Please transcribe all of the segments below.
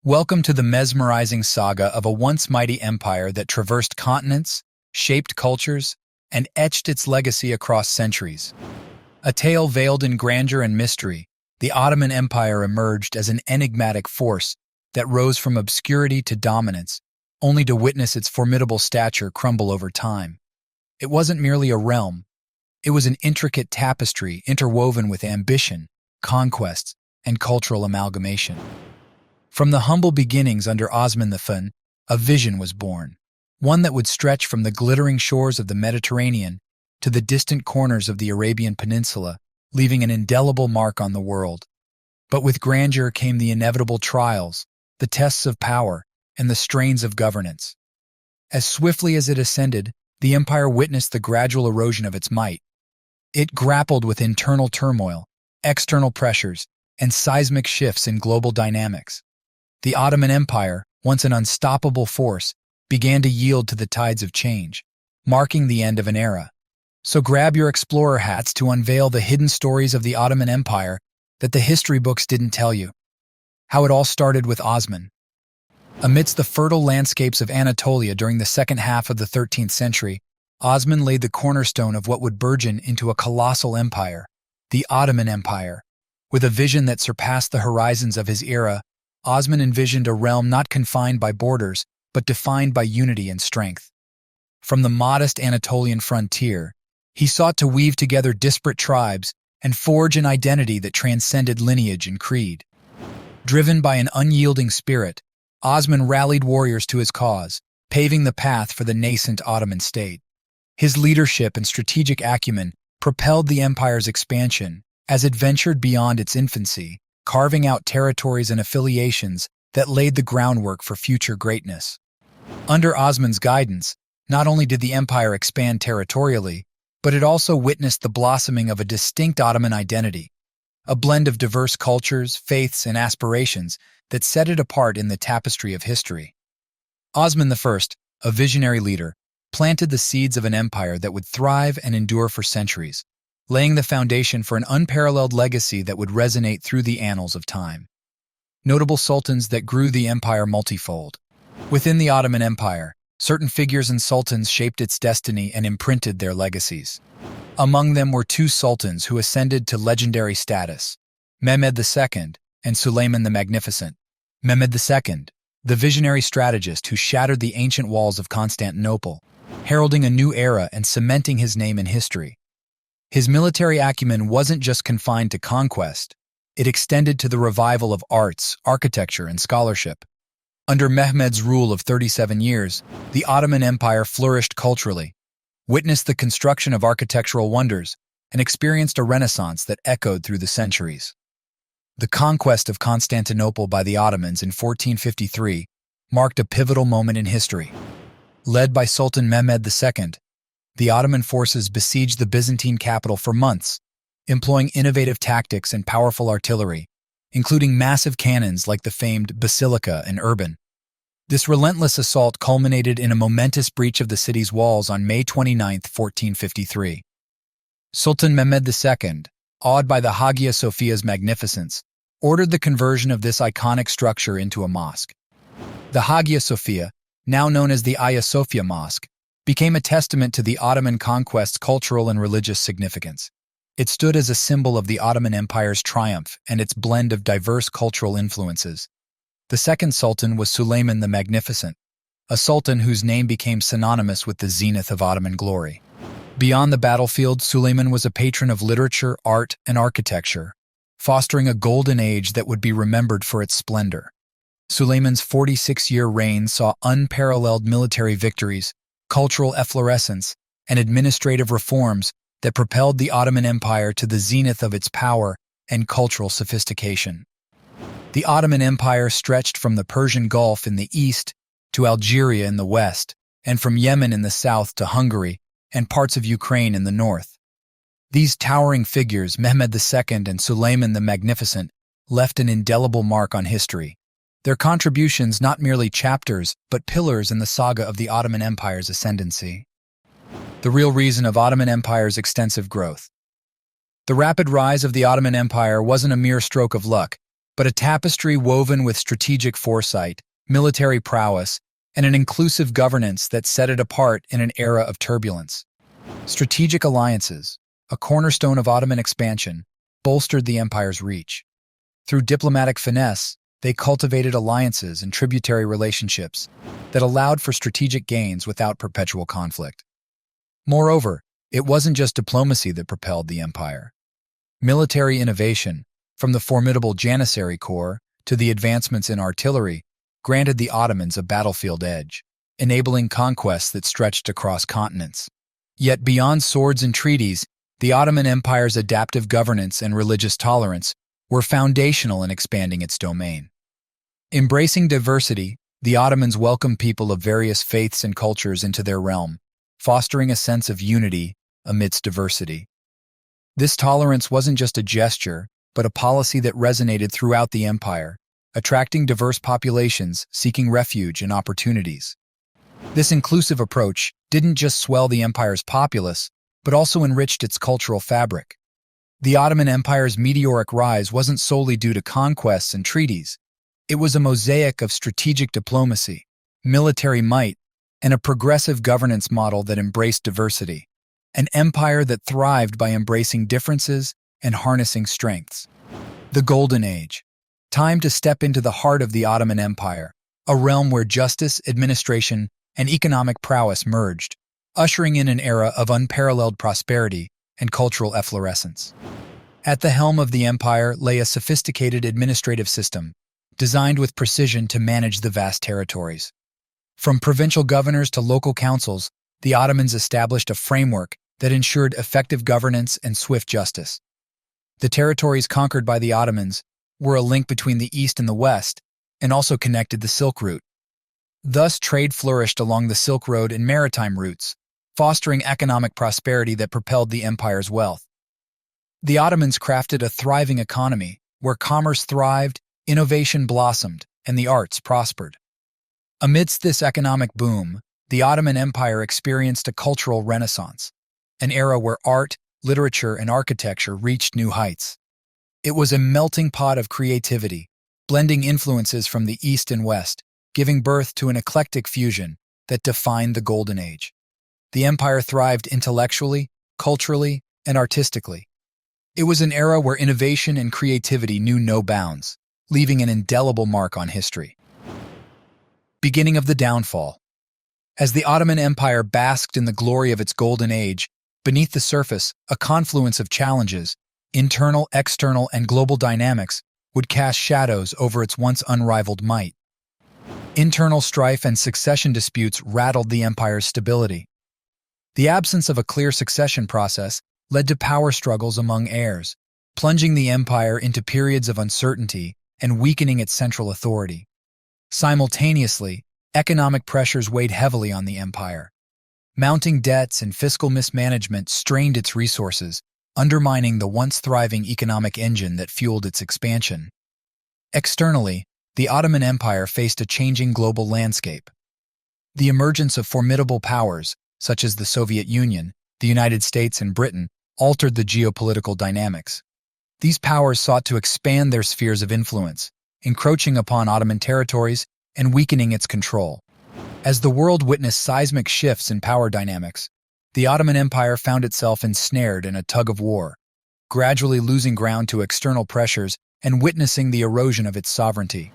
Welcome to the mesmerizing saga of a once mighty empire that traversed continents, shaped cultures, and etched its legacy across centuries. A tale veiled in grandeur and mystery, the Ottoman Empire emerged as an enigmatic force that rose from obscurity to dominance, only to witness its formidable stature crumble over time. It wasn't merely a realm, it was an intricate tapestry interwoven with ambition, conquests, and cultural amalgamation. From the humble beginnings under Osman I, a vision was born, one that would stretch from the glittering shores of the Mediterranean to the distant corners of the Arabian Peninsula, leaving an indelible mark on the world. But with grandeur came the inevitable trials, the tests of power, and the strains of governance. As swiftly as it ascended, the empire witnessed the gradual erosion of its might. It grappled with internal turmoil, external pressures, and seismic shifts in global dynamics. The Ottoman Empire, once an unstoppable force, began to yield to the tides of change, marking the end of an era. So grab your explorer hats to unveil the hidden stories of the Ottoman Empire that the history books didn't tell you. How it all started with Osman. Amidst the fertile landscapes of Anatolia during the second half of the 13th century, Osman laid the cornerstone of what would burgeon into a colossal empire, the Ottoman Empire. With a vision that surpassed the horizons of his era, Osman envisioned a realm not confined by borders, but defined by unity and strength. From the modest Anatolian frontier, he sought to weave together disparate tribes and forge an identity that transcended lineage and creed. Driven by an unyielding spirit, Osman rallied warriors to his cause, paving the path for the nascent Ottoman state. His leadership and strategic acumen propelled the empire's expansion as it ventured beyond its infancy, carving out territories and affiliations that laid the groundwork for future greatness. Under Osman's guidance, not only did the empire expand territorially, but it also witnessed the blossoming of a distinct Ottoman identity, a blend of diverse cultures, faiths, and aspirations that set it apart in the tapestry of history. Osman I, a visionary leader, planted the seeds of an empire that would thrive and endure for centuries, laying the foundation for an unparalleled legacy that would resonate through the annals of time. Notable sultans that grew the empire multifold. Within the Ottoman Empire, certain figures and sultans shaped its destiny and imprinted their legacies. Among them were two sultans who ascended to legendary status, Mehmed II and Sulayman the Magnificent. Mehmed II, the visionary strategist who shattered the ancient walls of Constantinople, heralding a new era and cementing his name in history. His military acumen wasn't just confined to conquest, it extended to the revival of arts, architecture, and scholarship. Under Mehmed's rule of 37 years, the Ottoman Empire flourished culturally, witnessed the construction of architectural wonders, and experienced a renaissance that echoed through the centuries. The conquest of Constantinople by the Ottomans in 1453 marked a pivotal moment in history. Led by Sultan Mehmed II, the Ottoman forces besieged the Byzantine capital for months, employing innovative tactics and powerful artillery, including massive cannons like the famed Basilica and Urban. This relentless assault culminated in a momentous breach of the city's walls on May 29, 1453. Sultan Mehmed II, awed by the Hagia Sophia's magnificence, ordered the conversion of this iconic structure into a mosque. The Hagia Sophia, now known as the Hagia Sophia Mosque, became a testament to the Ottoman conquest's cultural and religious significance. It stood as a symbol of the Ottoman Empire's triumph and its blend of diverse cultural influences. The second sultan was Sulayman the Magnificent, a sultan whose name became synonymous with the zenith of Ottoman glory. Beyond the battlefield, Sulayman was a patron of literature, art, and architecture, fostering a golden age that would be remembered for its splendor. Sulayman's 46-year reign saw unparalleled military victories, cultural efflorescence, and administrative reforms that propelled the Ottoman Empire to the zenith of its power and cultural sophistication. The Ottoman Empire stretched from the Persian Gulf in the east to Algeria in the west, and from Yemen in the south to Hungary and parts of Ukraine in the north. These towering figures, Mehmed II and Sulayman the Magnificent, left an indelible mark on history. Their contributions not merely chapters, but pillars in the saga of the Ottoman Empire's ascendancy. The real reason of Ottoman Empire's extensive growth. The rapid rise of the Ottoman Empire wasn't a mere stroke of luck. but a tapestry woven with strategic foresight, military prowess, and an inclusive governance that set it apart in an era of turbulence. Strategic alliances, a cornerstone of Ottoman expansion, bolstered the empire's reach. Through diplomatic finesse, they cultivated alliances and tributary relationships that allowed for strategic gains without perpetual conflict. Moreover, it wasn't just diplomacy that propelled the empire. Military innovation, from the formidable Janissary Corps to the advancements in artillery, granted the Ottomans a battlefield edge, enabling conquests that stretched across continents. Yet beyond swords and treaties, the Ottoman Empire's adaptive governance and religious tolerance were foundational in expanding its domain. Embracing diversity, the Ottomans welcomed people of various faiths and cultures into their realm, fostering a sense of unity amidst diversity. This tolerance wasn't just a gesture, but a policy that resonated throughout the empire, attracting diverse populations seeking refuge and opportunities. This inclusive approach didn't just swell the empire's populace, but also enriched its cultural fabric. The Ottoman Empire's meteoric rise wasn't solely due to conquests and treaties. It was a mosaic of strategic diplomacy, military might, and a progressive governance model that embraced diversity. An empire that thrived by embracing differences and harnessing strengths. The Golden Age. Time to step into the heart of the Ottoman Empire, a realm where justice, administration, and economic prowess merged, ushering in an era of unparalleled prosperity and cultural efflorescence. At the helm of the empire lay a sophisticated administrative system, designed with precision to manage the vast territories. From provincial governors to local councils, the Ottomans established a framework that ensured effective governance and swift justice. The territories conquered by the Ottomans were a link between the East and the West, and also connected the Silk Route. Thus, trade flourished along the Silk Road and maritime routes, fostering economic prosperity that propelled the empire's wealth. The Ottomans crafted a thriving economy where commerce thrived, innovation blossomed, and the arts prospered. Amidst this economic boom, the Ottoman Empire experienced a cultural renaissance, an era where art, literature, and architecture reached new heights. It was a melting pot of creativity, blending influences from the East and West, giving birth to an eclectic fusion that defined the Golden Age. The empire thrived intellectually, culturally, and artistically. It was an era where innovation and creativity knew no bounds, leaving an indelible mark on history. Beginning of the downfall. As the Ottoman Empire basked in the glory of its Golden Age, beneath the surface, a confluence of challenges, internal, external, and global dynamics, would cast shadows over its once unrivaled might. Internal strife and succession disputes rattled the empire's stability. The absence of a clear succession process led to power struggles among heirs, plunging the empire into periods of uncertainty and weakening its central authority. Simultaneously, economic pressures weighed heavily on the empire. Mounting debts and fiscal mismanagement strained its resources, undermining the once thriving economic engine that fueled its expansion. Externally, the Ottoman Empire faced a changing global landscape. The emergence of formidable powers, such as the Soviet Union, the United States, and Britain, altered the geopolitical dynamics. These powers sought to expand their spheres of influence, encroaching upon Ottoman territories and weakening its control. As the world witnessed seismic shifts in power dynamics, the Ottoman Empire found itself ensnared in a tug-of-war, gradually losing ground to external pressures and witnessing the erosion of its sovereignty.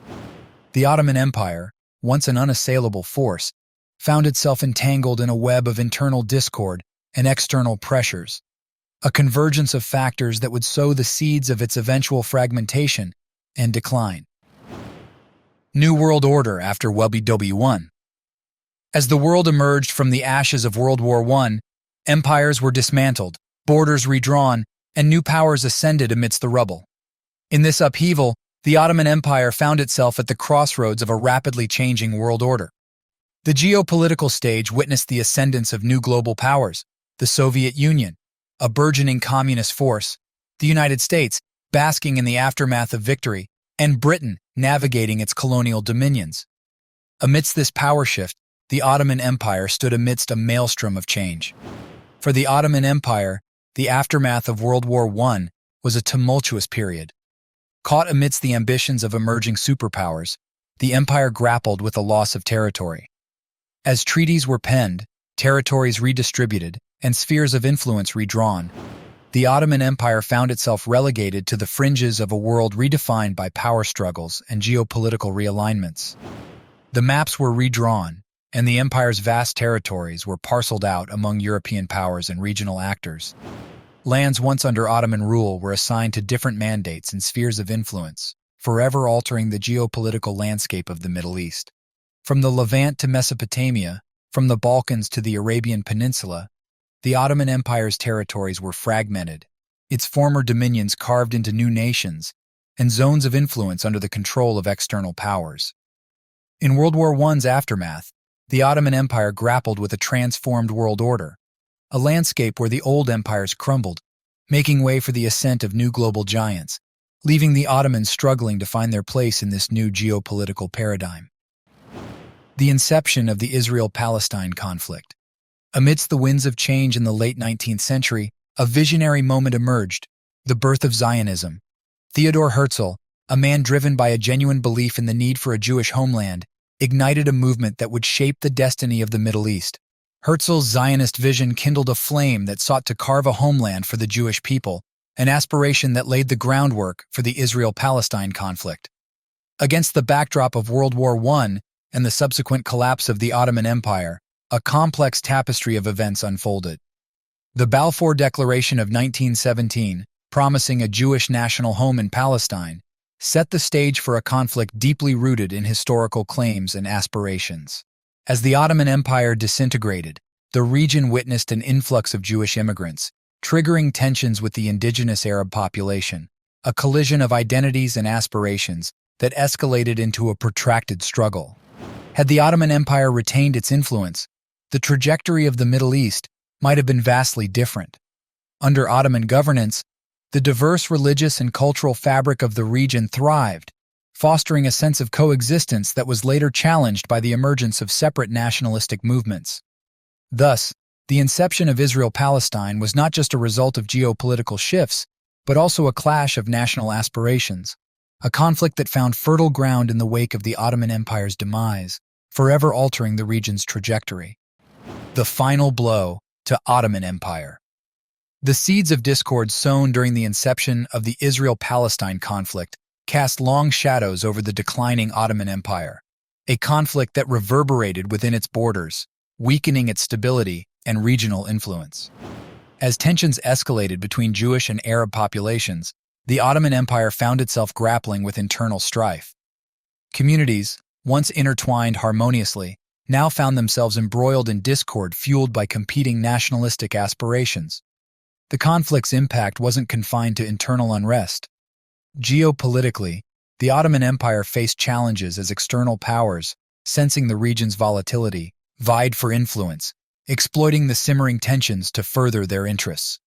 The Ottoman Empire, once an unassailable force, found itself entangled in a web of internal discord and external pressures, a convergence of factors that would sow the seeds of its eventual fragmentation and decline. New World Order after WW1. As the world emerged from the ashes of World War I, empires were dismantled, borders redrawn, and new powers ascended amidst the rubble. In this upheaval, the Ottoman Empire found itself at the crossroads of a rapidly changing world order. The geopolitical stage witnessed the ascendance of new global powers: the Soviet Union, a burgeoning communist force, the United States, basking in the aftermath of victory, and Britain, navigating its colonial dominions. Amidst this power shift, the Ottoman Empire stood amidst a maelstrom of change. For the Ottoman Empire, the aftermath of World War I was a tumultuous period. Caught amidst the ambitions of emerging superpowers, the empire grappled with the loss of territory. As treaties were penned, territories redistributed, and spheres of influence redrawn, the Ottoman Empire found itself relegated to the fringes of a world redefined by power struggles and geopolitical realignments. The maps were redrawn, and the empire's vast territories were parceled out among European powers and regional actors. Lands once under Ottoman rule were assigned to different mandates and spheres of influence, forever altering the geopolitical landscape of the Middle East. From the Levant to Mesopotamia, from the Balkans to the Arabian Peninsula, the Ottoman Empire's territories were fragmented, its former dominions carved into new nations, and zones of influence under the control of external powers. In World War I's aftermath, the Ottoman Empire grappled with a transformed world order, a landscape where the old empires crumbled, making way for the ascent of new global giants, leaving the Ottomans struggling to find their place in this new geopolitical paradigm. The inception of the Israel-Palestine conflict. Amidst the winds of change in the late 19th century, a visionary moment emerged, the birth of Zionism. Theodor Herzl, a man driven by a genuine belief in the need for a Jewish homeland, ignited a movement that would shape the destiny of the Middle East. Herzl's Zionist vision kindled a flame that sought to carve a homeland for the Jewish people, an aspiration that laid the groundwork for the Israel-Palestine conflict. Against the backdrop of World War I and the subsequent collapse of the Ottoman Empire, a complex tapestry of events unfolded. The Balfour Declaration of 1917, promising a Jewish national home in Palestine, set the stage for a conflict deeply rooted in historical claims and aspirations. As the Ottoman Empire disintegrated, the region witnessed an influx of Jewish immigrants, triggering tensions with the indigenous Arab population, a collision of identities and aspirations that escalated into a protracted struggle. Had the Ottoman Empire retained its influence, the trajectory of the Middle East might have been vastly different. Under Ottoman governance, the diverse religious and cultural fabric of the region thrived, fostering a sense of coexistence that was later challenged by the emergence of separate nationalistic movements. Thus, the inception of Israel-Palestine was not just a result of geopolitical shifts, but also a clash of national aspirations, a conflict that found fertile ground in the wake of the Ottoman Empire's demise, forever altering the region's trajectory. The final blow to Ottoman Empire. The seeds of discord sown during the inception of the Israel-Palestine conflict cast long shadows over the declining Ottoman Empire, a conflict that reverberated within its borders, weakening its stability and regional influence. As tensions escalated between Jewish and Arab populations, the Ottoman Empire found itself grappling with internal strife. Communities, once intertwined harmoniously, now found themselves embroiled in discord fueled by competing nationalistic aspirations. The conflict's impact wasn't confined to internal unrest. Geopolitically, the Ottoman Empire faced challenges as external powers, sensing the region's volatility, vied for influence, exploiting the simmering tensions to further their interests.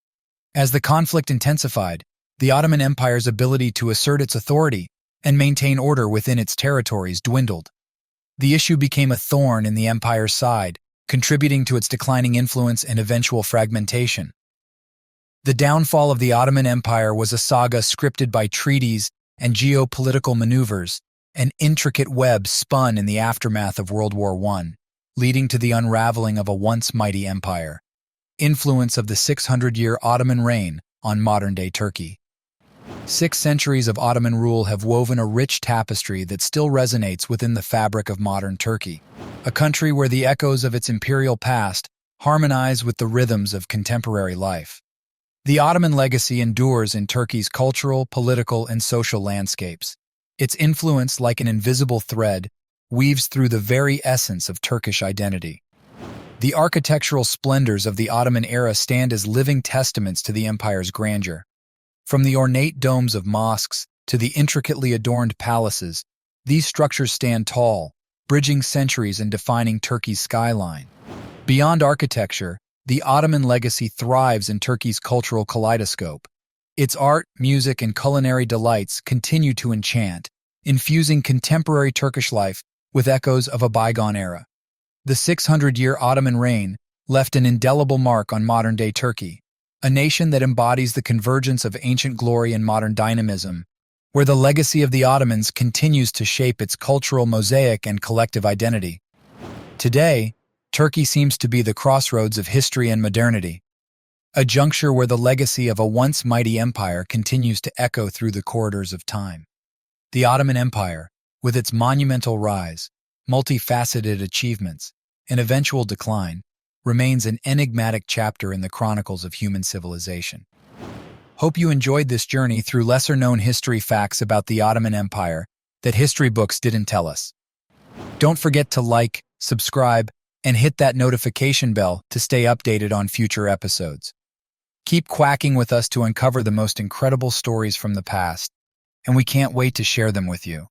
As the conflict intensified, the Ottoman Empire's ability to assert its authority and maintain order within its territories dwindled. The issue became a thorn in the empire's side, contributing to its declining influence and eventual fragmentation. The downfall of the Ottoman Empire was a saga scripted by treaties and geopolitical maneuvers, an intricate web spun in the aftermath of World War I, leading to the unraveling of a once mighty empire. Influence of the 600-year Ottoman reign on modern-day Turkey. 6 centuries of Ottoman rule have woven a rich tapestry that still resonates within the fabric of modern Turkey, a country where the echoes of its imperial past harmonize with the rhythms of contemporary life. The Ottoman legacy endures in Turkey's cultural, political, and social landscapes. Its influence, like an invisible thread, weaves through the very essence of Turkish identity. The architectural splendors of the Ottoman era stand as living testaments to the empire's grandeur. From the ornate domes of mosques to the intricately adorned palaces, these structures stand tall, bridging centuries and defining Turkey's skyline. Beyond architecture, the Ottoman legacy thrives in Turkey's cultural kaleidoscope. Its art, music, and culinary delights continue to enchant, infusing contemporary Turkish life with echoes of a bygone era. The 600-year Ottoman reign left an indelible mark on modern-day Turkey, a nation that embodies the convergence of ancient glory and modern dynamism, where the legacy of the Ottomans continues to shape its cultural mosaic and collective identity. Today, Turkey seems to be the crossroads of history and modernity, a juncture where the legacy of a once mighty empire continues to echo through the corridors of time. The Ottoman Empire, with its monumental rise, multifaceted achievements, and eventual decline, remains an enigmatic chapter in the chronicles of human civilization. Hope you enjoyed this journey through lesser-known history facts about the Ottoman Empire that history books didn't tell us. Don't forget to like, subscribe, and hit that notification bell to stay updated on future episodes. Keep quacking with us to uncover the most incredible stories from the past, and we can't wait to share them with you.